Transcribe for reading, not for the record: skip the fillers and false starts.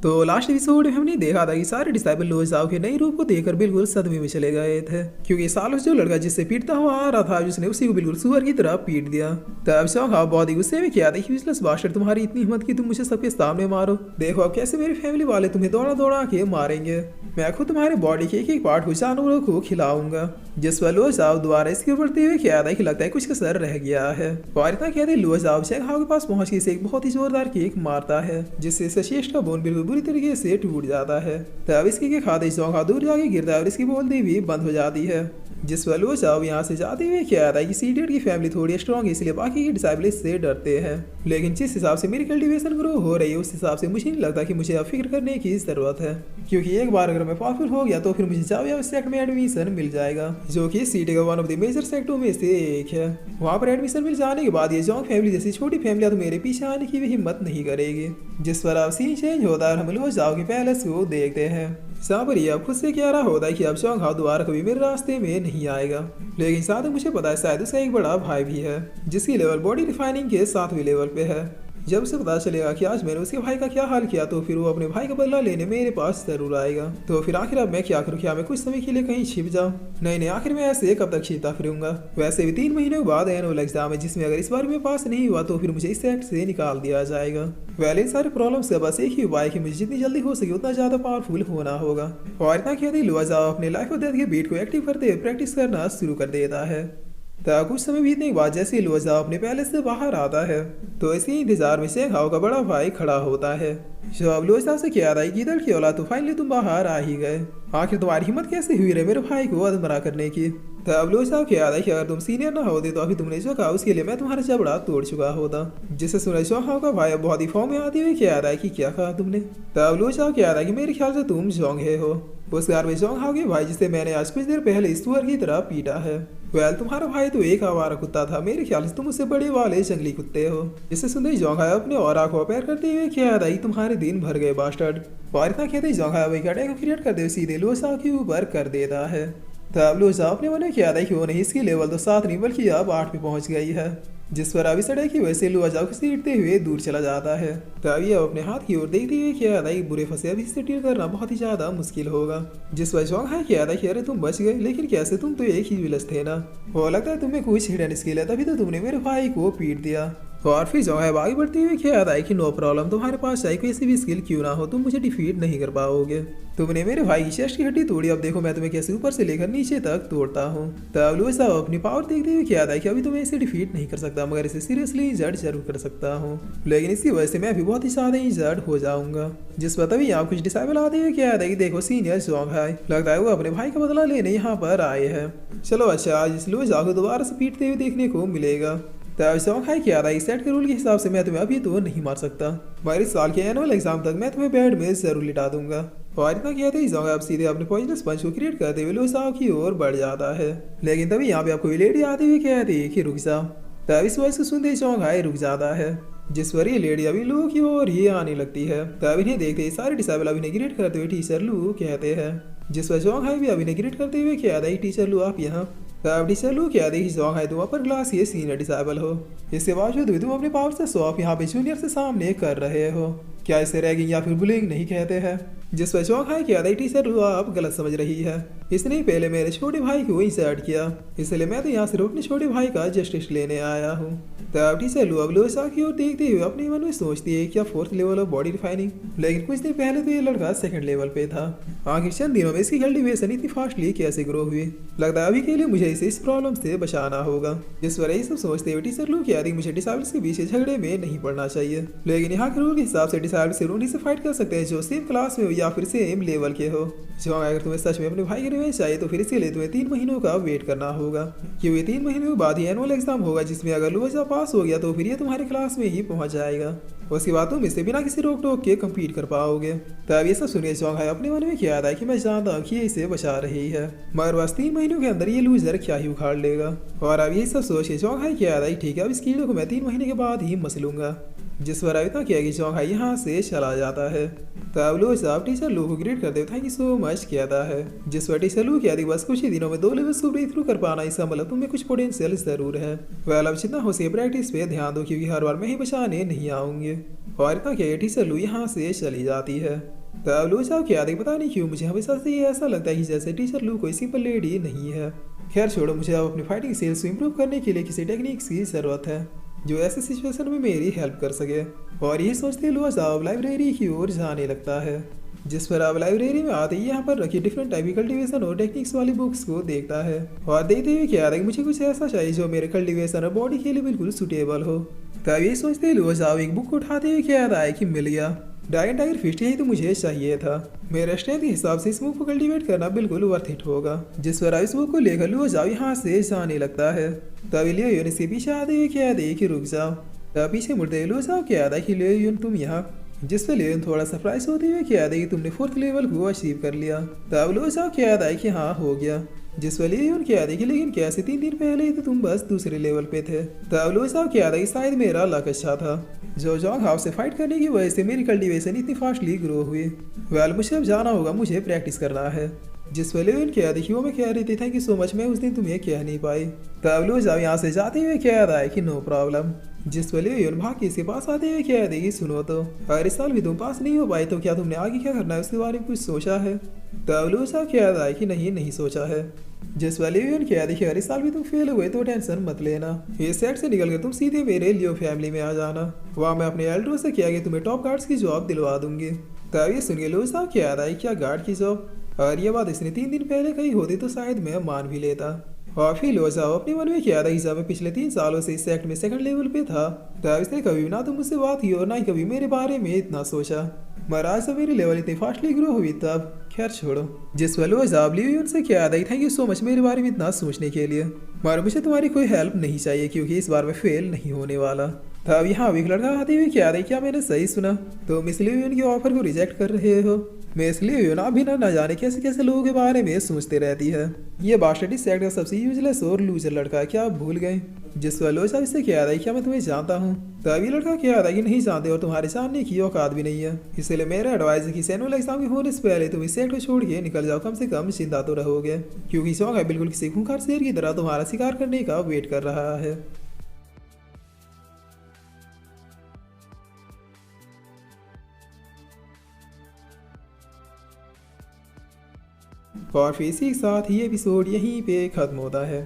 तो last episode में हमने देखा था कि सारे डिसाइबल लो जाओ के नए रूप को देखकर बिल्कुल सदमे में चले गए थे, क्योंकि सालों से जो लड़का जिससे पीटता हुआ आ रहा था जिसने उसी को बिल्कुल सुअर की तरह पीट दिया। तब शौक बहुत ही गुस्से में किया था कि यूजलेस बास्टर्ड, तुम्हारी इतनी हिम्मत कि तुम मुझे सबके सामने मारो। देखो अब कैसे मेरी फैमिली वाले तुम्हें दौड़ा दौड़ा के मारेंगे। मैं खुद तुम्हारे बॉडी के एक एक पार्ट को जानवरों को खिलाऊंगा। जिस पर लो जाओ दोबारा इसके बढ़ते हुए क्या था कि लगता है कुछ कसर रह गया है। और इतना कहते लो जाओ चेंग हाओ के पास पहुंच के इसे एक बहुत ही जोरदार किक मारता है, जिससे इसका शेष का बोन बिल्कुल बुरी तरीके से टूट जाता है। तब इसके के खाते चौंका दूर जाके गिरता है और इसकी बोलती भी बंद हो जाती है। जिस पर लो जाओ यहाँ से जाते हुए क्या आता है कि सीडेड की फैमिली थोड़ी स्ट्रॉन्ग है, इसलिए बाकी के डिसाइबल से डरते हैं। लेकिन जिस हिसाब से मेरी कल्टीवेशन ग्रो हो रही है उस हिसाब से मुझे नहीं लगता कि मुझे अब फिक्र करने की जरूरत है, क्योंकि एक बार अगर मैं पावरफुल हो गया तो फिर मुझे जाविया सेक्ट में एडमिशन मिल जाएगा, जो कि सिटी का वन ऑफ द मेजर सेक्टों में से एक है। वहाँ पर एडमिशन मिल जाने के बाद ये जॉन्ग फैमिली जैसी छोटी फैमिलियां तो मेरे पीछे आने की भी हिम्मत नहीं करेगी। जिस पर अब सीन चेंज होता है और हम लो जाओ के पैलेस को देखते हैं, जहाँ पर अब खुद से कह रहा होता है कि अब जॉन्ग हाउ दोबारा कभी मेरे रास्ते में नहीं आएगा। लेकिन साथ में मुझे पता है शायद उसका एक बड़ा भाई भी है, जिसकी लेवल बॉडी रिफाइनिंग के 7वें लेवल पे है। जब उसे पता चलेगा कि आज मैंने उसके भाई का क्या हाल किया तो फिर वो अपने भाई का बदला लेने मेरे पास जरूर आएगा। तो फिर आखिर अब मैं क्या करूँ? क्या मैं कुछ समय के लिए कहीं छिप जाऊँ? नहीं, आखिर मैं ऐसे कब तक छिपता फिरूंगा? वैसे भी 3 महीने के बाद एनुअल एग्जाम है, जिसमें अगर इस बार में पास नहीं हुआ तो फिर मुझे इस सेक्ट से निकाल दिया जाएगा। वैसे सारे प्रॉब्लम्स का बस एक ही उपाय कि मुझे जितनी जल्दी हो सके उतना ज्यादा पावरफुल होना होगा। और इतना कहते लुआ जाओ अपने लाइफ और डेथ के बीट को एक्टिव करते हुए प्रैक्टिस करना शुरू कर देता है। तब कुछ समय बीतने के बाद जैसे लुआ अपने पैलेस से बाहर आता है तो इसके इंतजार में शेख हाओ का बड़ा भाई खड़ा होता है। जो अब लुआ से क्या रहा है कि इधर की औलाद तो फाइनली तुम बाहर आ ही गए। आखिर तुम्हारी हिम्मत कैसे हुई रे मेरे भाई को अधमरा करने की? तब लुआ क्या रहा है कि अगर तुम सीनियर ना होते तो अभी तुमने जो कहा उसके लिए मैं तुम्हारा जबड़ा तोड़ चुका होता। जिसे सुना शोहाओ का भाई बहुत ही फॉर्म में आते हुए क्या रहा है कि क्या कहा तुमने? तब लुआ क्या रहा है कि मेरे ख्याल से तुम जोंगे हो, उस घर में जोंग हाओ के भाई जिसे मैंने आज कुछ देर पहले सुअर की तरह पीटा है। वेल तुम्हारा भाई तो एक आवारा कुत्ता था, मेरे ख्याल से तुम उससे बड़े वाले जंगली कुत्ते हो। जिससे सुनते जोंघाया अपने और आंखों पैर करते हुए क्या आई तुम्हारे दिन भर गए बास्टर्ड। और इतना कहते जोंघाया वही अटैक क्रिएट करते हुए सीधे लुआ के ऊपर कर देता है। तब लुआ अपने मन में क्या था कि वो नहीं इसकी लेवल तो 7 नहीं बल्कि अब 8 पे पहुंच गई है। जिस पर अभी सड़क की वजह से लुआ जाओ सीटते हुए दूर चला जाता है। तब ये अपने हाथ की ओर देखते हुए क्या था कि बुरे फंसे अभी इससे डील करना बहुत ही ज्यादा मुश्किल होगा। जिस पर जोंग है क्या था कि अरे तुम बच गए, लेकिन कैसे? तुम तो एक ही विलस थे ना। वो लगता है तुम्हें कुछ हिडन स्किल है, तभी तो तुमने मेरे भाई को पीट दिया। और फिर जो है आगे बढ़ते हुए क्या आता है कि नो प्रॉब्लम, तुम्हारे पास चाहे कोई भी स्किल क्यों ना हो तुम मुझे डिफीट नहीं कर पाओगे। तुमने मेरे भाई की चेस्ट की हड्डी तोड़ी, अब देखो मैं तुम्हें कैसे ऊपर से लेकर नीचे तक तोड़ता हूँ। तब लुआ साहब अपनी पावर देखते हुए क्या आता है कि अभी तुम्हें इसे डिफीट नहीं कर सकता, मगर इसे सीरियसली इंजर्ड जरूर कर सकता हूँ। लेकिन इसकी वजह से मैं भी बहुत ही ज्यादा इंजर्ड हो जाऊंगा। जिस पर तभी यहाँ कुछ डिसाइबल आते हुए क्या आता है कि देखो सीनियर जोंग है, लगता है वो अपने भाई का बदला लेने यहाँ पर आए हैं। चलो अच्छा, आज इस लुआ को दोबारा से पीटते हुए देखने को मिलेगा। तब शौक है क्या रहा है सेट के रूल के हिसाब से मैं तुम्हें अभी तो नहीं मार सकता, मगर इस साल के एनुअल एग्जाम तक मैं तुम्हें बेड में जरूर लिटा दूंगा। और इतना कहते ही जोंग अब सीधे अपने पॉइजनस पंच को क्रिएट करते हुए लुआ की ओर बढ़ जाता है। लेकिन तभी यहाँ पे आपको लेडी आती हुई कहती है कि रुक जा। तब इस वॉइस को सुनते जोंग रुक जाता है, जिस पर ये लेडी अभी लू की ओर ही आने लगती है। तब इन्हें देखते ही सारे डिसाइबल अभी ग्रेट करते हुए टीचर लू कहते हैं। जिस पर जोंग भी अभी ग्रेट करते हुए कहता है टीचर लू आप यहाँ। तब टीचर लू क्या देखी जोंग तुम अपर क्लास ये सीनियर डिसाइबल हो, इसके बावजूद भी तुम अपने पावर से शो ऑफ यहाँ पे जूनियर से सामने कर रहे हो। क्या इसे रैगिंग या फिर बुलिंग नहीं कहते हैं? जिस पर शौक है क्या टीचर लू आप गलत समझ रही है, इसने पहले मेरे छोटे भाई को इंसर्ट किया, इसलिए मैं तो यहाँ सिर्फ अपने छोटे भाई का जस्टिस लेने आया हूँ। तब टीचर लू अब लुआ की ओर देखते हुए अपने मन में सोचती है क्या 4th level of body refining, लेकिन कुछ दिन पहले तो ये लड़का 2nd लेवल पे था। आखिर चंद दिनों में इसकी कल्टीवेशन इतनी फास्टली कैसे ग्रो हुई? लगता है अभी के लिए मुझे इसे इस प्रॉब्लम से बचाना होगा। जिस पर यही सब सोचते हुए टीचर लू क्या मुझे डिसाइबल्स के बीच झगड़े में नहीं पड़ना चाहिए, लेकिन यहाँ के रूल के हिसाब से डिसाइबल सिर्फ उन्हीं से फाइट कर सकते हैं जो सेम क्लास में हो या फिर सेम लेवल के हो। जो अगर तुम्हें सच में अपने भाई की रिवेंज चाहिए तो फिर इसके लिए तुम्हें 3 महीनों का वेट करना होगा, क्योंकि 3 महीनों के बाद ही एनुअल एग्जाम होगा, जिसमें अगर लुआ पास हो गया तो फिर ये तुम्हारे क्लास में ही पहुंच जाएगा। उसके बाद तुम इससे बिना किसी रोक टोक के कम्पीट कर पाओगे। तब ये सब सुनिए जोंग अपने मन में क्या आता है कि मैं जानता हूँ कि ये इसे बचा रही है, मगर बस 3 महीनों के अंदर ये लूजर क्या ही उखाड़ लेगा। और अब ये सब सोच के जोंग क्या आता है ठीक है अब इस कीड़े को मैं 3 महीने के बाद ही मसलूंगा। जिस पर अविता किया कि चौंक यहाँ से चला जाता है। तब लो साहब टीचर लू को ग्रेड करते थैंक यू सो मच कहता है। जिस पर टीचर लू कहती बस कुछ ही दिनों में 2 लेवल को ब्रेक थ्रू कर पाना, इसका मतलब तुम्हें कुछ पोटेंशियल जरूर है। वेल अब जितना हो सके प्रैक्टिस पे ध्यान दो क्योंकि हर बार मैं ही बचाने नहीं आऊंगे। और इतना क्या टीचर लू यहाँ से चली जाती है। तब लू साहब क्या पता नहीं क्यों मुझे हमेशा से ये ऐसा लगता है कि जैसे टीचर लू कोई सिंपल लेडी नहीं है। खैर छोड़ो, मुझे अब अपनी फाइटिंग स्किल्स इंप्रूव करने के लिए किसी टेक्निक्स की जरूरत है जो ऐसे सिचुएशन में मेरी हेल्प कर सके। और ये सोचते लुआ साहब लाइब्रेरी की ओर जाने लगता है। जिस पर अब लाइब्रेरी में आते ही यहाँ पर रखी डिफरेंट टाइप की कल्टिवेशन और टेक्निक्स वाली बुक्स को देखता है और देखते हुए क्या कि मुझे कुछ ऐसा चाहिए जो मेरे कल्टिवेशन और बॉडी के लिए बिल्कुल सुटेबल हो। तब ये सोचते लुआ साहब एक बुक को उठाते हुए क्या है कि मिल गया ड्रैगन टाइगर फिस्ट, यही तो मुझे चाहिए था। मेरे स्ट्रेंथ के हिसाब से इस बुक को कल्टीवेट करना बिल्कुल वर्थ इट होगा। जिस पर इस बुक को लेकर लुआ जाओ यहाँ से जाने लगता है। तभी लियोन इसके पीछे आते हुए क्या दे कि रुक जाओ। तब पीछे मुड़ते लुआ जाओ क्या था कि लियोन तुम यहाँ। जिस पर लियोन थोड़ा सरप्राइज होते हुए क्या था कि तुमने 4th लेवल को अचीव कर लिया। तब लुआ जाओ क्या था कि हाँ हो गया। जिस पर लियोन क्या था कि लेकिन कैसे 3 दिन पहले तो तुम बस दूसरे लेवल पे थे। तब लुआ जाओ क्या था कि शायद मेरा लक अच्छा था जो जॉन्ग हाउस से फाइट करने की वजह से मेरी कल्टीवेशन इतनी फास्टली ग्रो हुई। वेल मुझे अब जाना होगा, मुझे प्रैक्टिस करना है। जिस पर लियोन क्या देखी वो मैं कह रही थी थैंक यू सो मच, मैं उस दिन तुम्हें कह नहीं पाई। तब लुआ जाओ यहाँ से जाते हुए क्या रहा है कि नो प्रॉब्लम। जिस पर लियोन भाग के इसके पास आते हुए क्या देगी सुनो तो अगर इस साल भी तुम पास नहीं हो पाए तो क्या तुमने आगे क्या करना है उसके बारे में कुछ सोचा है। तब लुआ जाओ क्या रहा है कि नहीं सोचा है। जिस वाले क्या देखिए अगर इस साल भी तुम फेल हुए तो टेंशन मत लेना, ये सेट से निकल कर तुम सीधे मेरे लियो फैमिली में आ जाना। वहाँ मैं अपने एल्डरो से किया कि तुम्हें टॉप गार्ड्स की जॉब दिलवा दूंगी। तब ये सुन के लो साहब क्या रहा है क्या गार्ड की जॉब। और ये बात इसने 3 दिन पहले कही होती तो शायद मैं मान भी लेता। और फिर लो साहब अपने मन में क्या था कि जब मैं पिछले 3 सालों से इस सेक्ट में 2nd लेवल पे था तब इसने कभी ना तो मुझसे बात की और ना ही कभी मेरे बारे में इतना सोचा। महाराज से मेरी लेवल इतनी फास्टली ग्रो हुई तब। खैर छोड़ो। जिस वालों जाब ली हुई उनसे क्या था थैंक यू सो मच मेरे बारे में इतना सोचने के लिए, मगर मुझे तुम्हारी कोई हेल्प नहीं चाहिए क्योंकि इस बार मैं फेल नहीं होने वाला। तब यहाँ एक लड़का आते हुए क्या रही क्या मैंने सही सुना तुम इसलिए उनके ऑफर को रिजेक्ट कर रहे हो। मैं इसलिए ना भी ना जाने कैसे कैसे लोगों के बारे में सोचते रहती है। ये बास्टर्ड इस सेक्ट का सबसे यूजलेस और लूजर लड़का, क्या आप भूल गए। जिस वालों साहब इससे क्या रहा है क्या मैं तुम्हें जानता हूँ। तभी लड़का क्या रहा है कि नहीं जानते और तुम्हारे जानने की औकात भी नहीं है, इसलिए मेरा एडवाइस है कि सैनुअल एग्जाम के होने से पहले तुम इस सेक्ट को छोड़ के निकल जाओ, कम से कम जिंदा तो रहोगे क्योंकि सॉन्ग है बिल्कुल किसी खूंखार शेर की तरह तुम्हारा शिकार करने का वेट कर रहा है। और फिर इसी के साथ ये एपिसोड यहीं पे खत्म होता है।